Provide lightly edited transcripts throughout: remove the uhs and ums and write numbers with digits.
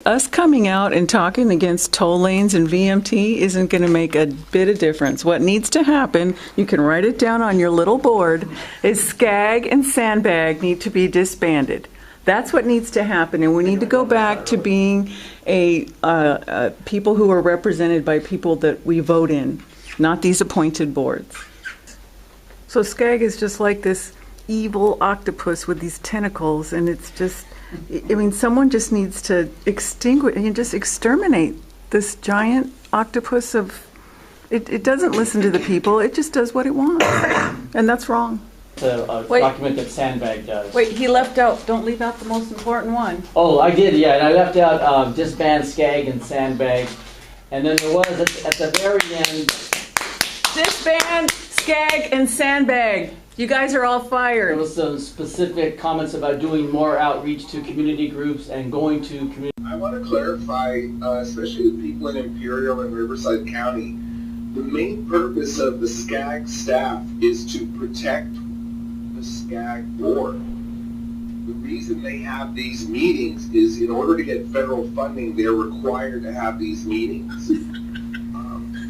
Us coming out and talking against toll lanes and VMT isn't going to make a bit of difference. What needs to happen, you can write it down on your little board, is Scag and Sandbag need to be disbanded. That's what needs to happen, and we need to go back to being a people who are represented by people that we vote in, not these appointed boards. So Scag is just like this evil octopus with these tentacles, and it's just, I mean, someone just needs to extinguish and just exterminate this giant octopus of, it doesn't listen to the people, it just does what it wants, and that's wrong. The document that Sandbag does. Wait, he left out, don't leave out the most important one. Oh, I did, yeah, and I left out disband Scag and Sandbag, and then there was at the very end. Disband Scag and Sandbag. You guys are all fired. There was some specific comments about doing more outreach to community groups and going to community. I want to clarify, especially with people in Imperial and Riverside County, the main purpose of the Scag staff is to protect the Scag board. The reason they have these meetings is in order to get federal funding, they're required to have these meetings.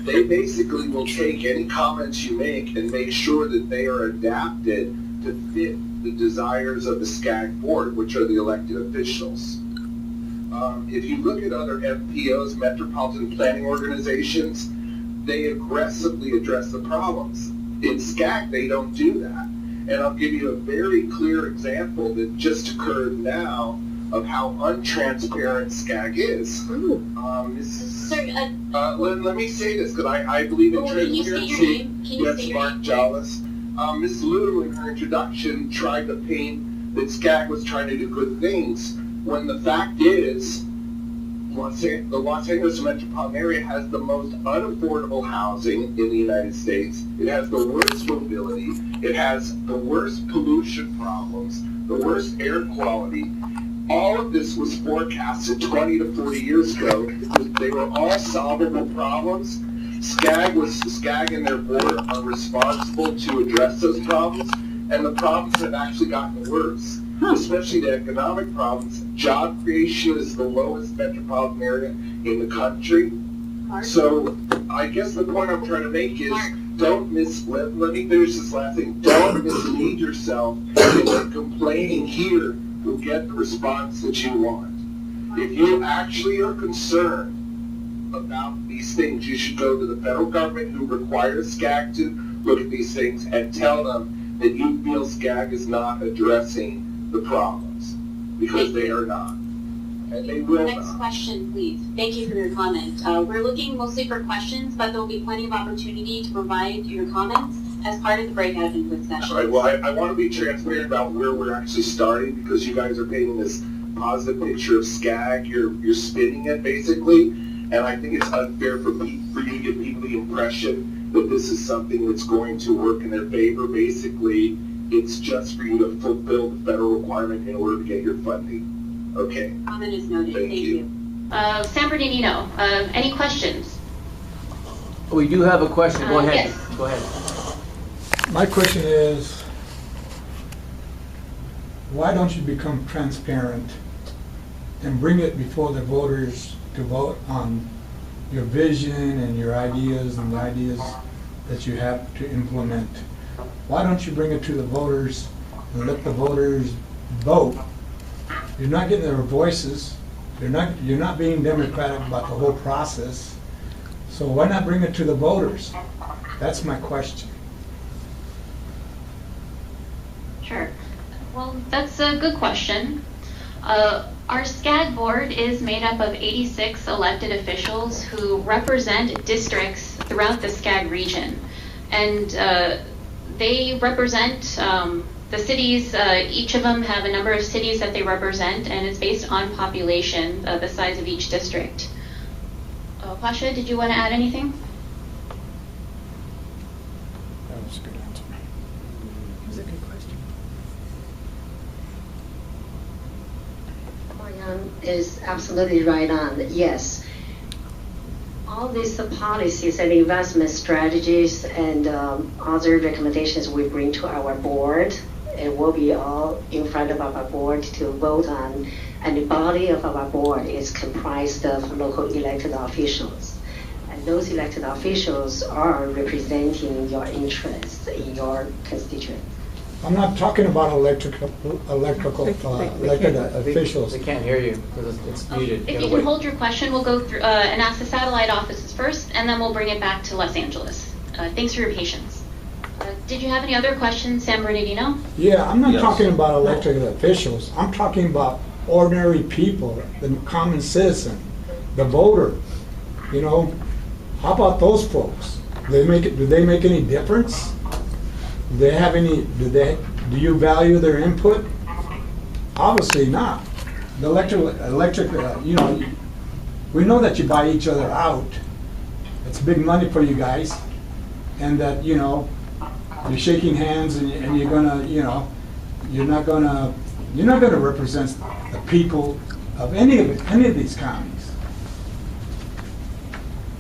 They basically will take any comments you make and make sure that they are adapted to fit the desires of the Scag board, which are the elected officials. If you look at other MPOs, metropolitan planning organizations, they aggressively address the problems. In Scag, they don't do that. And I'll give you a very clear example that just occurred now of how untransparent Scag is. Let me say this, because I believe in transparency. Yes, Mark Jollis. Ms. Lou, in her introduction, tried to paint that Scag was trying to do good things, when the fact is, the Los Angeles metropolitan area has the most unaffordable housing in the United States. It has the worst mobility. It has the worst pollution problems, the worst air quality. All of this was forecasted 20 to 40 years ago. They were all solvable problems. Scag and their board are responsible to address those problems, and the problems have actually gotten worse, especially the economic problems. Job creation is the lowest metropolitan area in the country. So I guess the point I'm trying to make is, let me finish this last thing. Don't mislead yourself into complaining here will get the response that you want. If you actually are concerned about these things, you should go to the federal government who requires Scag to look at these things and tell them that you feel Scag is not addressing the problems, because they are not. And they will not. Next question, please. Thank you for your comment. We're looking mostly for questions, but there will be plenty of opportunity to provide your comments as part of the breakout input session. All right, well, I want to be transparent about where we're actually starting, because you guys are painting this positive picture of Scag. You're spinning it, basically, and I think it's unfair for you to give people the impression that this is something that's going to work in their favor. Basically, it's just for you to fulfill the federal requirement in order to get your funding. Okay. Comment is noted. Thank you. San Bernardino, any questions? We do have a question. Go ahead. Yes. Go ahead. My question is, why don't you become transparent and bring it before the voters to vote on your vision and your ideas and the ideas that you have to implement? Why don't you bring it to the voters and let the voters vote? You're not getting their voices. You're not being democratic about the whole process. So why not bring it to the voters? That's my question. Sure. Well, that's a good question. Our Scag board is made up of 86 elected officials who represent districts throughout the Scag region. And they represent the cities. Each of them have a number of cities that they represent, and it's based on population, the size of each district. Pasha, did you want to add anything? That was a good answer. That was a good question. Marianne is absolutely right on. Yes. All these policies and investment strategies and other recommendations we bring to our board, it will be all in front of our board to vote on And the body of our board is comprised of local elected officials. And those elected officials are representing your interests in your constituents. I'm not talking about elected officials. They can't hear you because it's muted. If you can hold your question, we'll go through and ask the satellite offices first, and then we'll bring it back to Los Angeles. Thanks for your patience. Did you have any other questions, San Bernardino? Yeah, I'm not talking about elected officials. I'm talking about ordinary people, the common citizen, the voter. You know, how about those folks? Do they make any difference? Do they have any? Do you value their input? Obviously not. The electric. You know, we know that you buy each other out. It's big money for you guys, and that you're shaking hands and you're gonna, you're not gonna represent the people of any of these counties.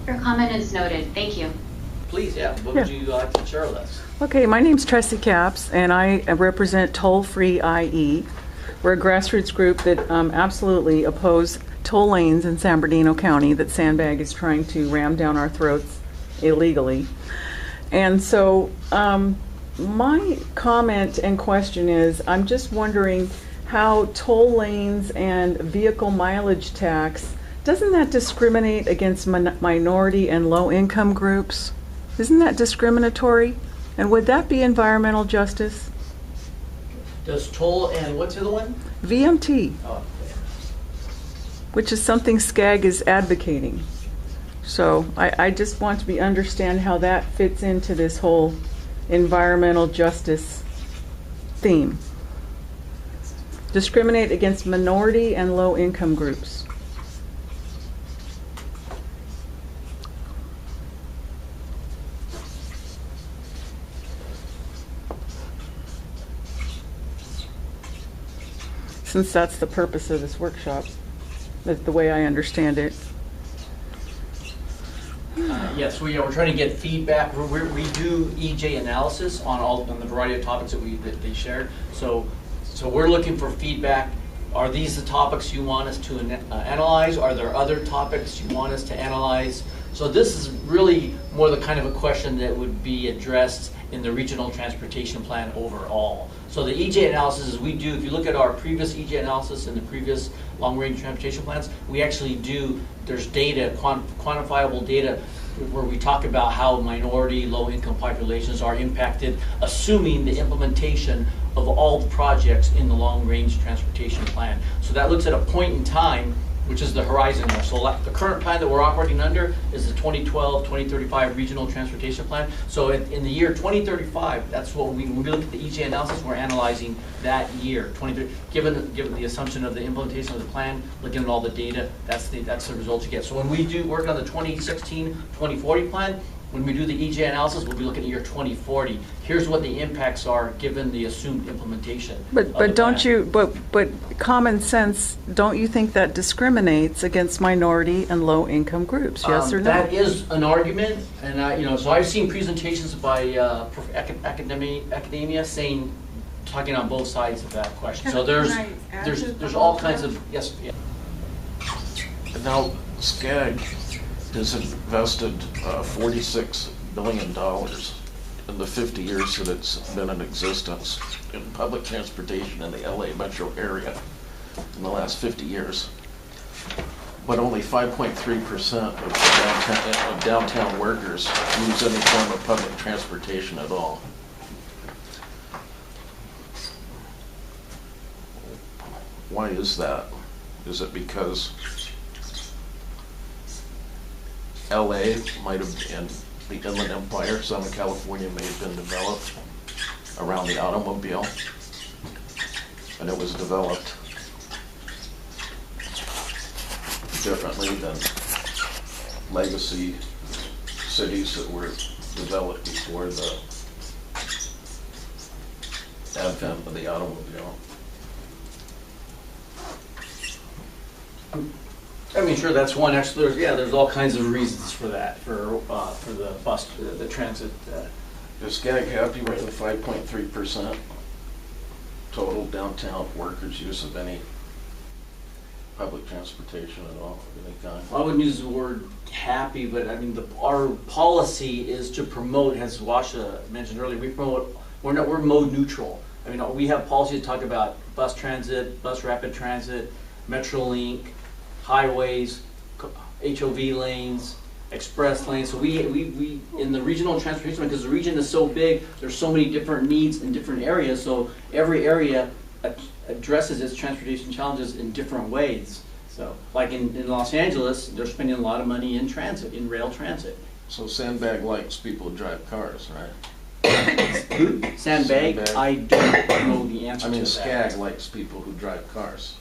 Your comment is noted. Thank you. Please, yeah. What would you like to share with us? Okay, my name's Tressie Capps, and I represent Toll Free IE. We're a grassroots group that absolutely oppose toll lanes in San Bernardino County that Sandbag is trying to ram down our throats illegally. And so my comment and question is, I'm just wondering how toll lanes and vehicle mileage tax, doesn't that discriminate against minority and low-income groups? Isn't that discriminatory? And would that be environmental justice? Does toll and what's the other one? VMT, Oh, which is something Scag is advocating. So I just want to understand how that fits into this whole environmental justice theme. Discriminate against minority and low-income groups. Since that's the purpose of this workshop, that's the way I understand it. Yes, we're trying to get feedback. We do EJ analysis on the variety of topics that they shared. So we're looking for feedback. Are these the topics you want us to analyze? Are there other topics you want us to analyze? So this is really more the kind of a question that would be addressed in the regional transportation plan overall. So the EJ analysis is we do, if you look at our previous EJ analysis and the previous long-range transportation plans, we actually do, there's data, quantifiable data, where we talk about how minority, low-income populations are impacted, assuming the implementation of all the projects in the long-range transportation plan. So that looks at a point in time, which is the horizon there. So the current plan that we're operating under is the 2012-2035 Regional Transportation Plan. So in the year 2035, that's what when we look at the EJ analysis, we're analyzing that year, 2030. Given the assumption of the implementation of the plan, looking at all the data, that's the results you get. So when we do work on the 2016-2040 plan, when we do the EJ analysis, we'll be looking at year 2040. Here's what the impacts are given the assumed implementation. But don't you? But common sense, don't you think that discriminates against minority and low-income groups? Yes or no? That is an argument, and so I've seen presentations by academia talking on both sides of that question. So there's all kinds of yes. Yeah. Now, Scag has invested $46 billion in the 50 years that it's been in existence in public transportation in the LA metro area in the last 50 years. But only 5.3% of downtown workers use any form of public transportation at all. Why is that? Is it because LA might have been, the Inland Empire, Southern California may have been developed around the automobile, and it was developed differently than legacy cities that were developed before the advent of the automobile. I mean, sure, that's one. Actually, there's all kinds of reasons for that, for the bus, the transit. Is Scag happy with the 5.3% total downtown workers' use of any public transportation at all of any kind. I wouldn't use the word happy, but I mean, our policy is to promote, as Washa mentioned earlier, we're mode neutral. I mean, we have policy to talk about bus transit, bus rapid transit, Metrolink, highways, HOV lanes, express lanes. So we in the regional transportation, because the region is so big, there's so many different needs in different areas. So every area addresses its transportation challenges in different ways. So, like in Los Angeles, they're spending a lot of money in transit, in rail transit. So Sandbag likes people who drive cars, right? Sandbag, I don't know the answer I mean, to that. Scag likes people who drive cars.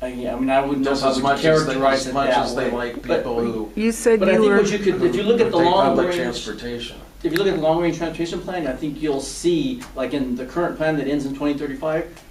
Yeah, I mean, I wouldn't know Just how as to much characterize as it they, that way. like But- people who You said But I you think were, what you could, if you look at the take long public range, transportation. if you look at the long range transportation plan, I think you'll see, like in the current plan that ends in 2035,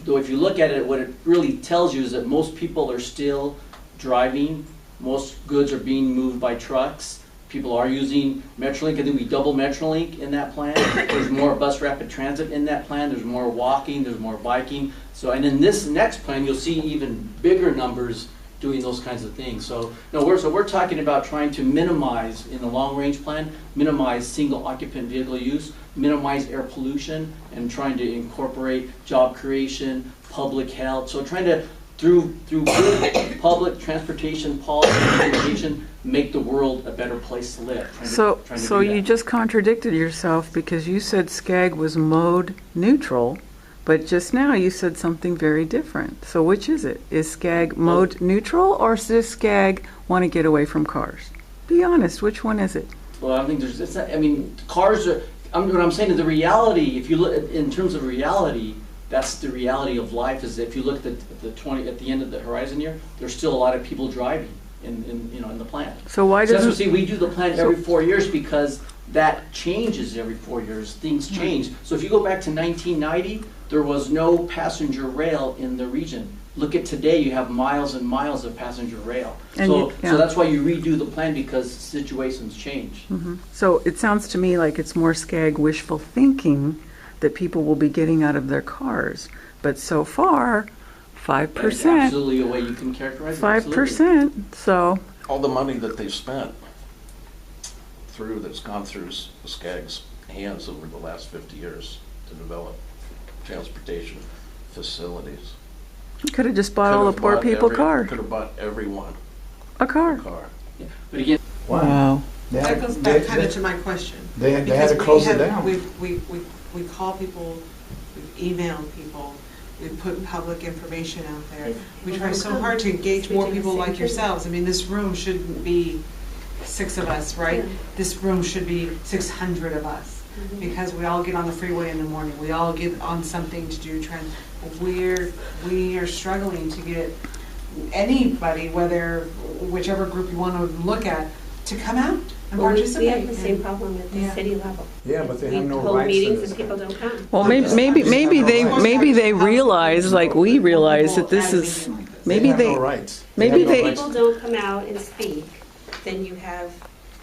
if you look at it, what it really tells you is that most people are still driving, most goods are being moved by trucks, people are using Metrolink. I think we double Metrolink in that plan. There's more bus rapid transit in that plan, there's more walking, there's more biking. So, and in this next plan, you'll see even bigger numbers doing those kinds of things. So, no, we're talking about trying to minimize, in the long-range plan, minimize single occupant vehicle use, minimize air pollution, and trying to incorporate job creation, public health. So trying to, through good public transportation policy and education, make the world a better place to live. so Do you that. just contradicted yourself because you said Scag was mode neutral, but just now you said something very different. So which is it? Is Scag mode neutral, or does Scag want to get away from cars? Be honest, which one is it? Well, I don't think there's, it's not, I mean, cars are, what I'm saying is the reality, if you look, in terms of reality, that's the reality of life, is that if you look at the end of the horizon here, there's still a lot of people driving in the plan. So why So that's what, doesn't, see, we do the plan every 4 years because that changes every 4 years, things change. So if you go back to 1990, there was no passenger rail in the region. Look at today, you have miles and miles of passenger rail. And So, yeah. so that's why you redo the plan, because situations change. so it sounds to me like it's more Scag wishful thinking that people will be getting out of their cars. But so far, That's 5%, absolutely a way you can characterize it. absolutely. 5%, so, All the money that they've spent that's gone through Scag's hands over the last 50 years to develop transportation facilities. you could have just bought all the poor people car, Could have bought everyone a a car. car. But again, Wow. That goes back kind of to my question. They had Because to we close it have- down. We call people, we email people, we put public information out there. We try so hard to engage more people like yourselves. I mean, this room shouldn't be 6 of us, right? This room should be 600 of us, because we all get on the freeway in the morning. We all get on something to do. We are struggling to get anybody, whichever group you want to look at, to come out and Well, we participate. have the same problem at the Yeah. city level. Yeah, but they We have no hold rights to meetings this and people stuff. don't come. Well, maybe they realize, like we realize, that this is, maybe have no they, rights. maybe have no they- rights. People don't come out and speak, then you have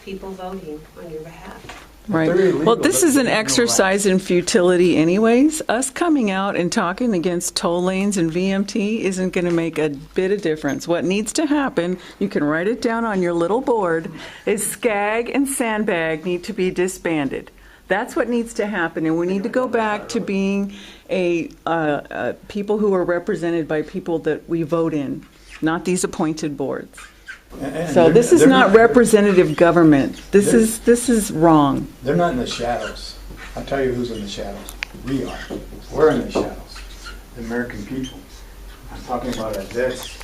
people voting on your behalf. right. They're illegal, Well, this but is an they have no exercise in futility anyways. Us coming out and talking against toll lanes and VMT isn't going to make a bit of difference. What needs to happen, you can write it down on your little board, is Scag and Sandbag need to be disbanded. That's what needs to happen, and we need to go back to being people who are represented by people that we vote in, not these appointed boards. And So they're- this is they're not representative government. This is wrong. They're not in the shadows. I'll tell you who's in the shadows. We are. We're in the shadows. The American people. I'm talking about our vets,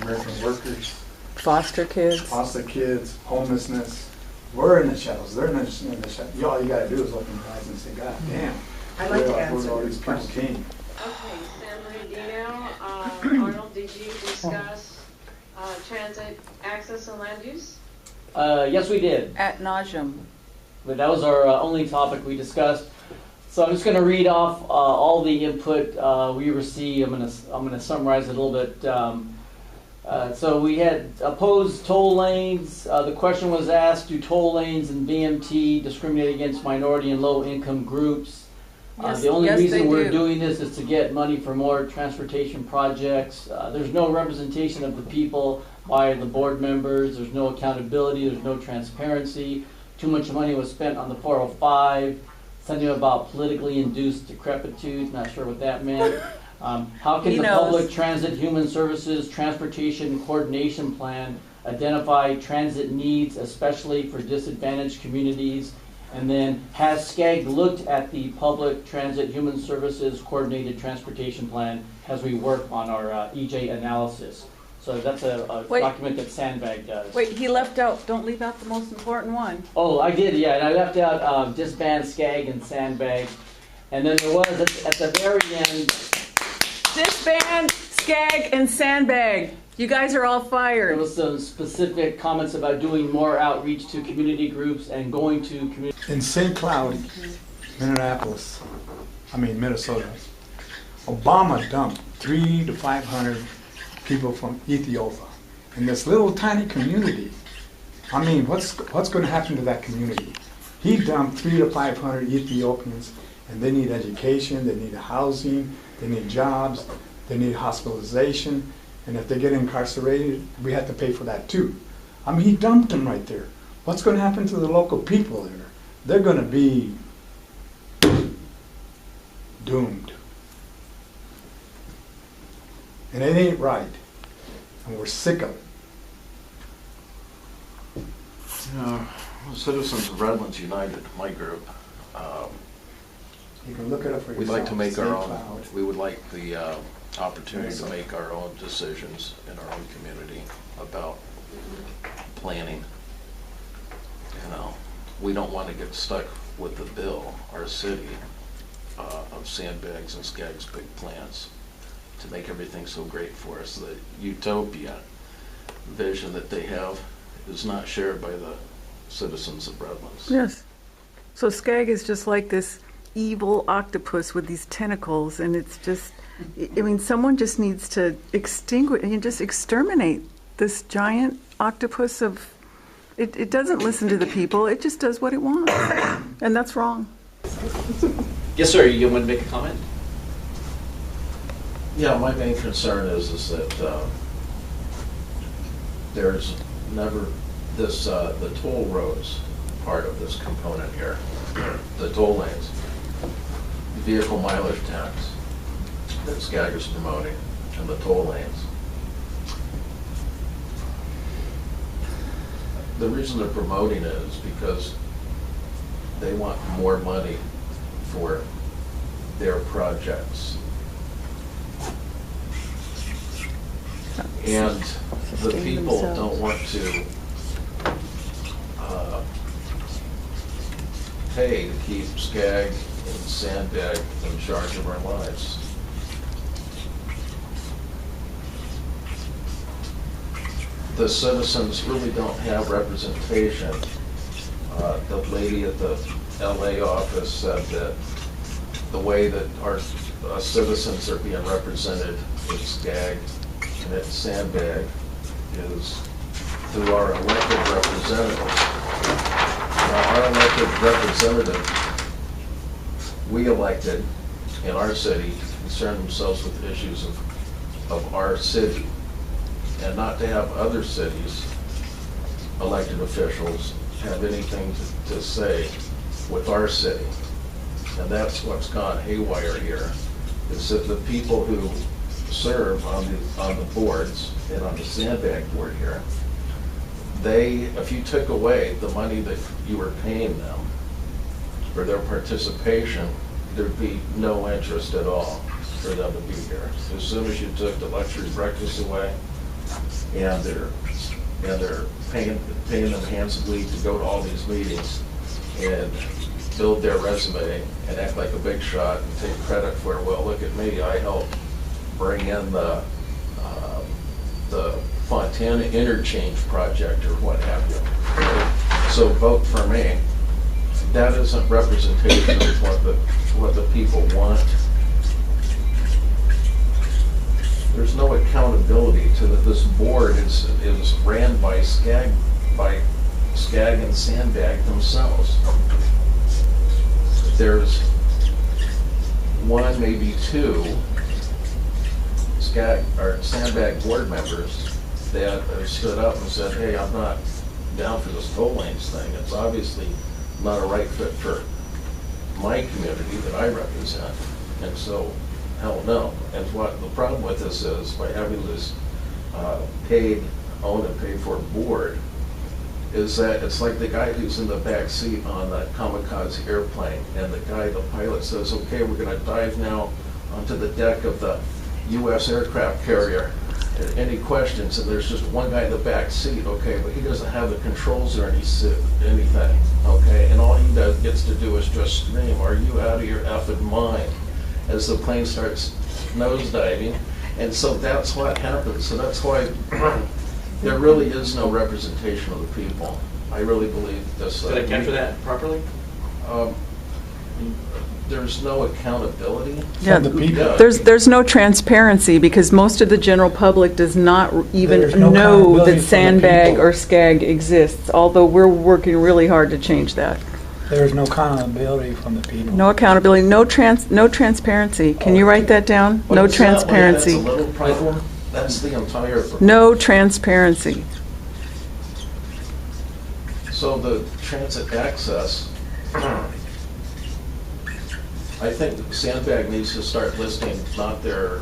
American workers, Foster kids. foster kids, homelessness. We're in the shadows. They're not in the shadows. All you gotta do is open your eyes and say, God damn. I'd like to where answer all this these people question. came. Okay, San Bernardino, Arnold, did you discuss transit access and land use? yes, we did. Ad nauseum. But that was our only topic we discussed. So I'm just going to read off all the input we received. I'm going to summarize it a little bit. So we had opposed toll lanes. The question was asked: do toll lanes and VMT discriminate against minority and low-income groups? Yes, The only yes, reason they we're do. doing this is to get money for more transportation projects. There's no representation of the people by the board members, there's no accountability, there's no transparency. Too much money was spent on the 405, something about politically induced decrepitude, not sure what that meant. How can He the knows. Public Transit Human Services Transportation Coordination Plan identify transit needs, especially for disadvantaged communities? And then, has Scag looked at the Public Transit Human Services Coordinated Transportation Plan as we work on our EJ analysis? So that's a Wait. document that Sandbag does. Wait, he left out, don't leave out the most important one. Oh, I did, yeah, and I left out disband Scag and Sandbag. And then there was, at the very end, Disband, Scag, and Sandbag. You guys are all there fired. was some specific comments about doing more outreach to community groups and going to community. In St. Cloud, Minneapolis, Minnesota, Obama dumped 300 to 500 people from Ethiopia in this little tiny community. What's going to happen to that community? He dumped 300 to 500 Ethiopians, and they need education, they need housing, they need jobs, they need hospitalization, and if they get incarcerated, we have to pay for that too. He dumped them right there. What's going to happen to the local people there? They're going to be doomed. And it ain't right. And we're sick of it. Citizens of Redlands United, my group, You can look it up for yourself. we'd like to make our St. own, Cloud. we would like the opportunity to make our own decisions in our own community about planning. We don't want to get stuck with the bill, our city, of Sandbags and Scag's big plans to make everything so great for us. The utopia vision that they have is not shared by the citizens of Redlands. Yes. So Scag is just like this evil octopus with these tentacles, and it's just, someone just needs to extinguish and just exterminate this giant octopus of, it doesn't listen to the people, it just does what it wants. And that's wrong. Yes, sir, you want to make a comment? Yeah, my main concern is that there's never this, the toll roads part of this component here, the toll lanes, vehicle mileage tax that Scag is promoting, and the toll lanes. The reason they're promoting it is because they want more money for their projects. And the people don't want to pay to keep Scag and Sandbag in charge of our lives. The citizens really don't have representation. The lady at the LA office said that the way that our citizens are being represented at Scag and at Sandbag is through our elected representatives. Now, our elected representative, we elected in our city to concern themselves with issues of our city, and not to have other cities' elected officials have anything to say with our city. And that's what's gone haywire here, is that the people who serve on the boards and on the Sandbag board here, if you took away the money that you were paying them for their participation, there'd be no interest at all for them to be here. As soon as you took the luxury breakfast away, and they're paying them handsomely to go to all these meetings and build their resume and act like a big shot and take credit for, well, look at me, I helped bring in the Fontana Interchange project or what have you. So vote for me. That isn't representation of what the people want. There's no accountability to that. This board is ran by Scag and Sandbag themselves. There's one, maybe two Scag or Sandbag board members that stood up and said, hey, I'm not down for this toll lanes thing. It's obviously not a right fit for my community that I represent. And so, hell no. And what the problem with this is, by having this owned and paid for board, is that it's like the guy who's in the back seat on the kamikaze airplane, and the pilot says, okay, we're gonna dive now onto the deck of the US aircraft carrier. Any questions? And there's just one guy in the back seat, okay, but he doesn't have the controls or anything, okay? And all he gets to do is just scream, are you out of your effing mind? As the plane starts nosediving. And so that's what happens. So that's why there really is no representation of the people. I really believe this. Did I capture that properly? There's no accountability. Yeah, the people. there's no transparency because most of the general public does not even There's no know accountability that from the Sandbag people. or Scag exists, although we're working really hard to change that. There's no accountability from the people. No accountability, no transparency. Can you write that down? But No it's not like transparency. That's a little problem. That's the entire problem. No transparency. So the transit access, I think Sandbag needs to start listing not their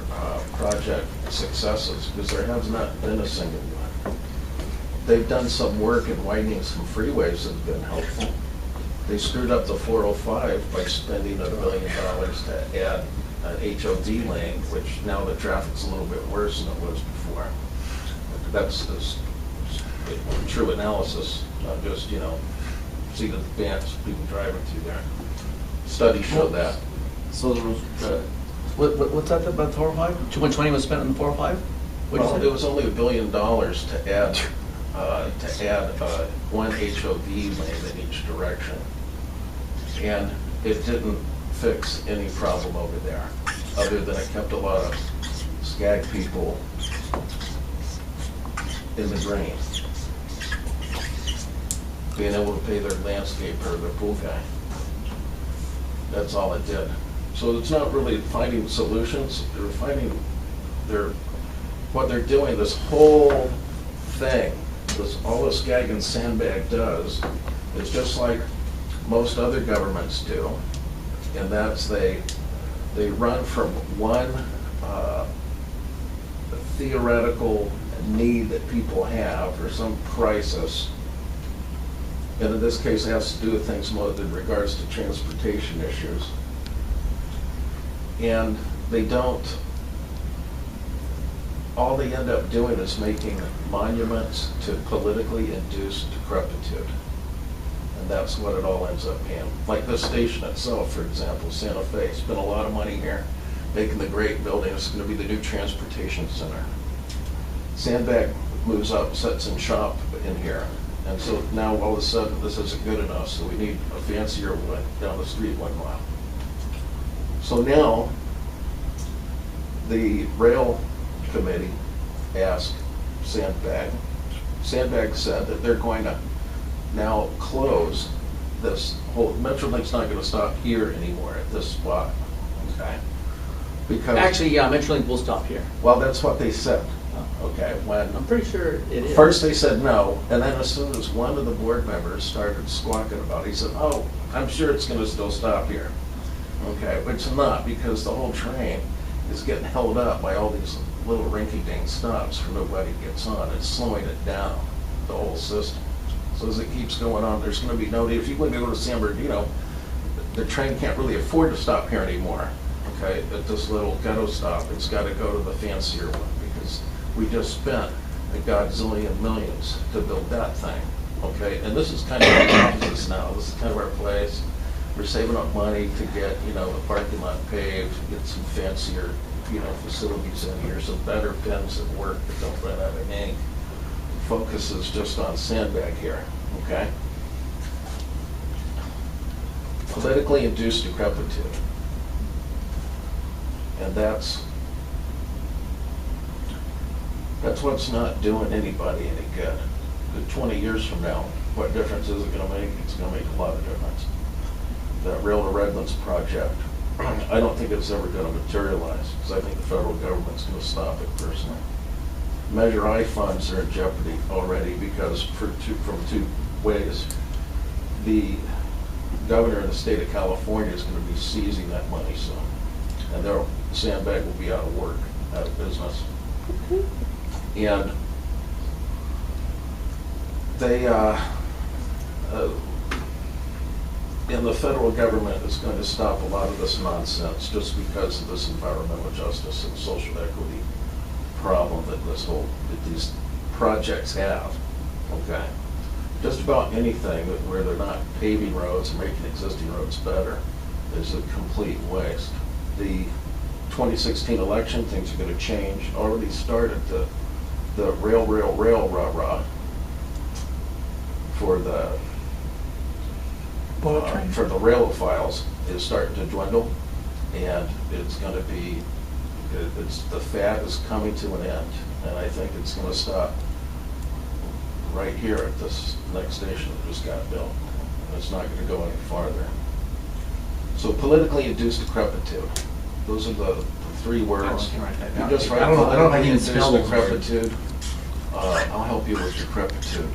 project successes, because there has not been a single one. They've done some work in widening some freeways that's been helpful. They screwed up the 405 by spending $1 billion to add an HOD lane, which now the traffic's a little bit worse than it was before. That's a true analysis, not just, see the bands of people driving through there. Studies show that. So there was, what's that about 405? 220 was spent on the 405? Well, it was only $1 billion to add one HOD lane in each direction. And it didn't fix any problem over there, other than it kept a lot of Scag people in the green, being able to pay their landscaper or their pool guy. That's all it did. So it's not really finding solutions. What they're doing, this whole thing, all the Scag and Sandbag does is just like most other governments do, and that's they run from one theoretical need that people have or some crisis, and in this case it has to do with things more in regards to transportation issues, and all they end up doing is making monuments to politically induced decrepitude. And that's what it all ends up being. Like this station itself, for example, Santa Fe, spent a lot of money here, making the great building. It's going to be the new transportation center. Sandbag moves up, sets in shop in here. And so now all of a sudden this isn't good enough, so we need a fancier one down the street 1 mile. So now the rail committee asked Sandbag. Sandbag said that they're going to now close this whole, Metrolink's not going to stop here anymore at this spot, okay? Because Actually, yeah, Metrolink will stop here. well, that's what they said, okay? When I'm pretty sure it is. first they said no, and then as soon as one of the board members started squawking about it, he said, oh, I'm sure it's going to still stop here, okay? But it's not, because the whole train is getting held up by all these little rinky-dink stops where nobody gets on. It's slowing it down, the whole system. So as it keeps going on, there's going to be no need. If you want to go to San Bernardino, the train can't really afford to stop here anymore, okay, at this little ghetto stop. It's got to go to the fancier one, because we just spent a godzillion millions to build that thing, okay? And this is kind of our offices now. This is kind of our place. We're saving up money to get, the parking lot paved, get some fancier, facilities in here, some better pens that work that don't run out of ink. Focus is just on Sandbag here, okay? Politically induced decrepitude. And that's what's not doing anybody any good. But 20 years from now, what difference is it going to make? It's going to make a lot of difference. That Rail to Redlands project I don't think it's ever gonna materialize, because I think the federal government's gonna stop it personally. Measure I funds are in jeopardy already because from two ways. The governor of the state of California is gonna be seizing that money soon, and their sandbag will be out of work, out of business. And they, and the federal government is going to stop a lot of this nonsense just because of this environmental justice and social equity problem that these projects have, okay? Just about anything where they're not paving roads and making existing roads better is a complete waste. The 2016 election, things are going to change. Already started the rail rah-rah for the rail files is starting to dwindle, and it's going to be, the fad is coming to an end, and I think it's going to stop right here at this next station that just got built. It's not going to go any farther. So politically induced decrepitude. Those are the three words. You just write politically induced decrepitude. I'll help you with decrepitude.